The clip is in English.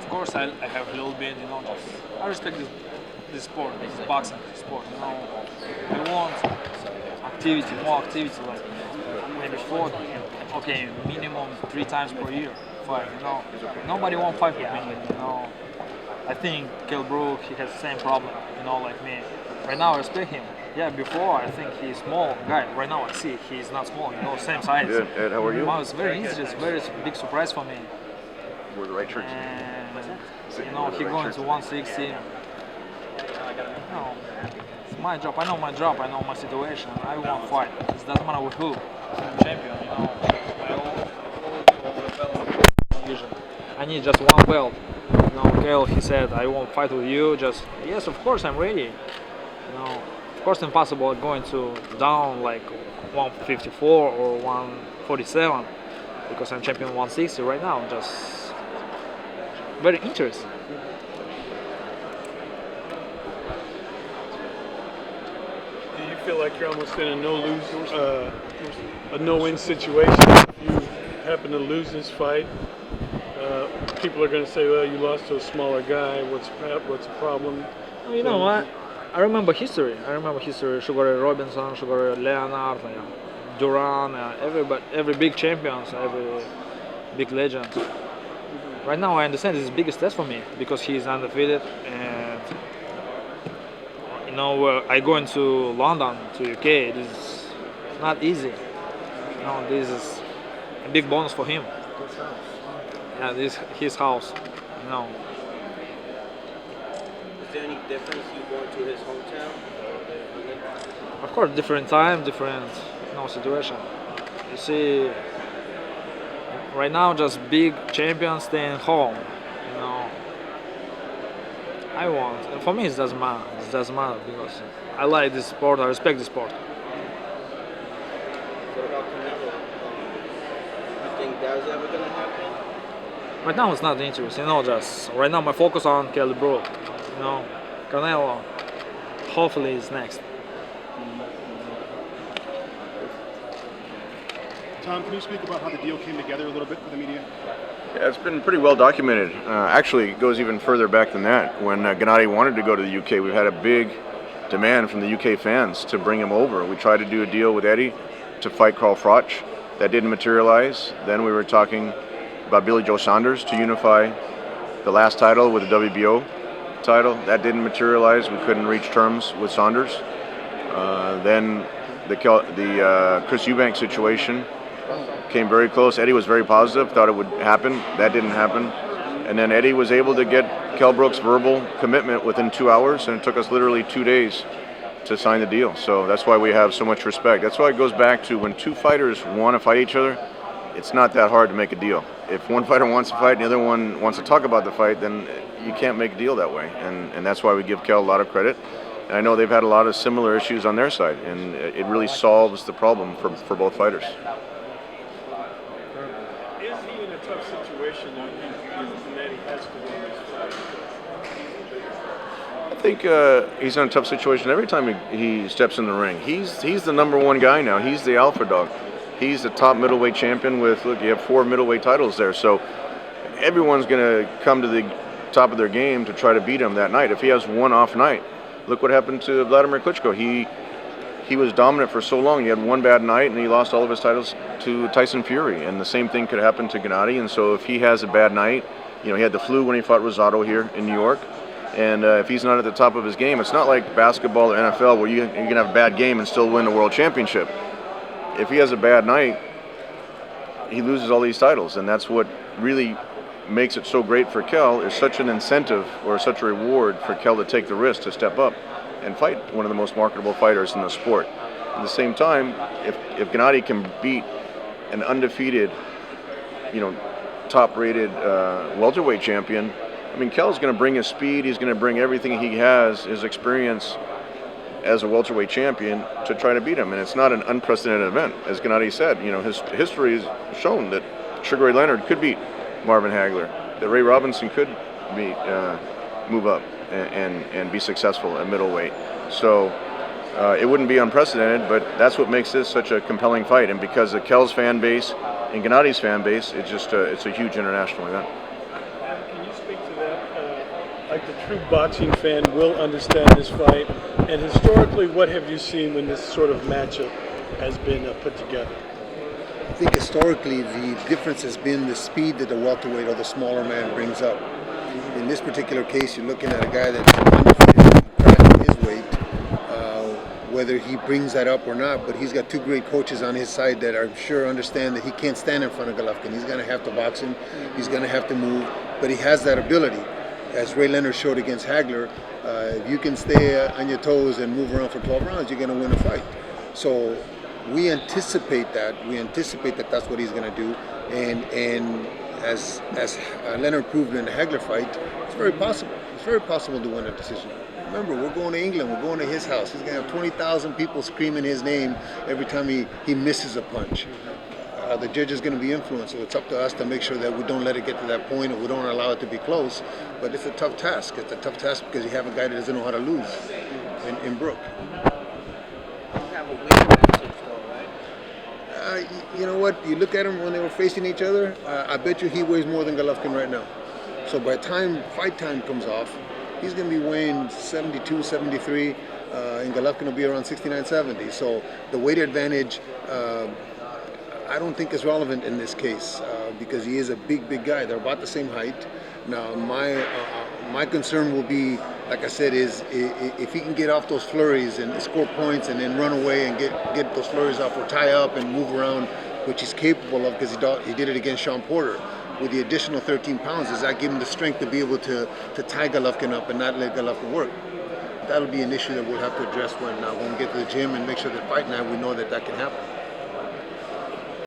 of course, I have a little bit, just I respect this sport, this boxing sport. I want activity, more activity, like maybe 4, okay, minimum 3 times per year fight. Nobody won't fight with me. I think Kell Brook, he has the same problem, like me. Right now I respect him. Yeah, before I think he's small guy. Right now I see he's not small. Same size. Good. Ed, how are you? Wow, it's very easy. It's very big surprise for me. We're the right church. And he going to 160. It's my job. I know my job. I know my situation. I won't fight. It doesn't matter with who. I'm champion. I need just one belt. Kell, he said, I won't fight with you. Yes, of course I'm ready. Of course, impossible going to down like 154 or 147 because I'm champion 160 right now. Just very interesting. Do you feel like you're almost in a no-win situation? If you happen to lose this fight, people are going to say, "Well, you lost to a smaller guy. What's the problem?" You know what? I remember history. Sugar Ray Robinson, Sugar Ray Leonard, Duran, every big champions, every big legend. Right now, I understand this is the biggest test for me because he is undefeated, and I go into London to UK. This is not easy. This is a big bonus for him. Yeah, this is his house. Is there any difference you going to his hometown? Of course, different time, different situation. You see, right now just big champions staying home. I want. And for me, it doesn't matter. It doesn't matter because I like this sport. I respect this sport. What about Canelo? You think that's ever gonna happen? Right now, it's not interesting. Just right now, my focus on Kell Brook. Canelo, hopefully, is next. Tom, can you speak about how the deal came together a little bit for the media? Yeah, it's been pretty well documented. Actually, it goes even further back than that. When Gennady wanted to go to the UK, we've had a big demand from the UK fans to bring him over. We tried to do a deal with Eddie to fight Carl Froch. That didn't materialize. Then we were talking about Billy Joe Saunders to unify the last title with the WBO title. That didn't materialize. We couldn't reach terms with Saunders. Then the Chris Eubank situation came very close. Eddie was very positive, thought it would happen. That didn't happen. And then Eddie was able to get Kell Brook's verbal commitment within 2 hours, and it took us literally 2 days to sign the deal. So that's why we have so much respect. That's why it goes back to when two fighters want to fight each other, it's not that hard to make a deal. If one fighter wants to fight and the other one wants to talk about the fight, then you can't make a deal that way. And that's why we give Kell a lot of credit. And I know they've had a lot of similar issues on their side, and it really solves the problem for both fighters. Is he in a tough situation now that he has to win this fight? I think he's in a tough situation every time he steps in the ring. He's the number one guy now. He's the alpha dog. He's the top middleweight champion with, look, you have 4 middleweight titles there. So everyone's going to come to the top of their game to try to beat him that night. If he has one off night, look what happened to Vladimir Klitschko. He was dominant for so long. He had one bad night and he lost all of his titles to Tyson Fury. And the same thing could happen to Gennady. And so if he has a bad night, he had the flu when he fought Rosado here in New York. And if he's not at the top of his game, it's not like basketball or NFL where you can have a bad game and still win the world championship. If he has a bad night, he loses all these titles. And that's what really makes it so great for Kell, is such an incentive or such a reward for Kell to take the risk to step up and fight one of the most marketable fighters in the sport. At the same time, if Gennady can beat an undefeated, top-rated welterweight champion, Kell's going to bring his speed. He's going to bring everything he has, his experience as a welterweight champion, to try to beat him. And it's not an unprecedented event, as Gennady said. His history has shown that Sugar Ray Leonard could beat Marvin Hagler, that Ray Robinson could move up and be successful at middleweight. So it wouldn't be unprecedented, but that's what makes this such a compelling fight. And because of Kell's fan base and Gennady's fan base, it's a huge international event. Can you speak to like the true boxing fan will understand this fight? And historically, what have you seen when this sort of matchup has been put together? I think historically the difference has been the speed that the welterweight or the smaller man brings up. In this particular case, you're looking at a guy that's undefeated, cracking his weight, whether he brings that up or not, but he's got two great coaches on his side that I'm sure understand that he can't stand in front of Golovkin. He's going to have to box him, he's going to have to move, but he has that ability. As Ray Leonard showed against Hagler, if you can stay on your toes and move around for 12 rounds, you're going to win a fight. So we anticipate that. We anticipate that that's what he's going to do. And as Leonard proved in the Hagler fight, it's very possible. It's very possible to win a decision. Remember, we're going to England. We're going to his house. He's going to have 20,000 people screaming his name every time he misses a punch. The judge is going to be influenced, so it's up to us to make sure that we don't let it get to that point or we don't allow it to be close. But it's a tough task. It's a tough task because you have a guy that doesn't know how to lose in Brook. You have a weight advantage, though, right? You know what? You look at them when they were facing each other, I bet you he weighs more than Golovkin right now. So by the time fight time comes off, he's going to be weighing 72, 73, and Golovkin will be around 69, 70. So the weight advantage, I don't think is relevant in this case because he is a big guy. They're about the same height. Now, my concern will be, like I said, is if he can get off those flurries and score points and then run away and get those flurries off or tie up and move around, which he's capable of because he did it against Sean Porter. With the additional 13 pounds, does that give him the strength to be able to tie Golovkin up and not let Golovkin work? That'll be an issue that we'll have to address when we get to the gym and make sure that fight night we know that can happen.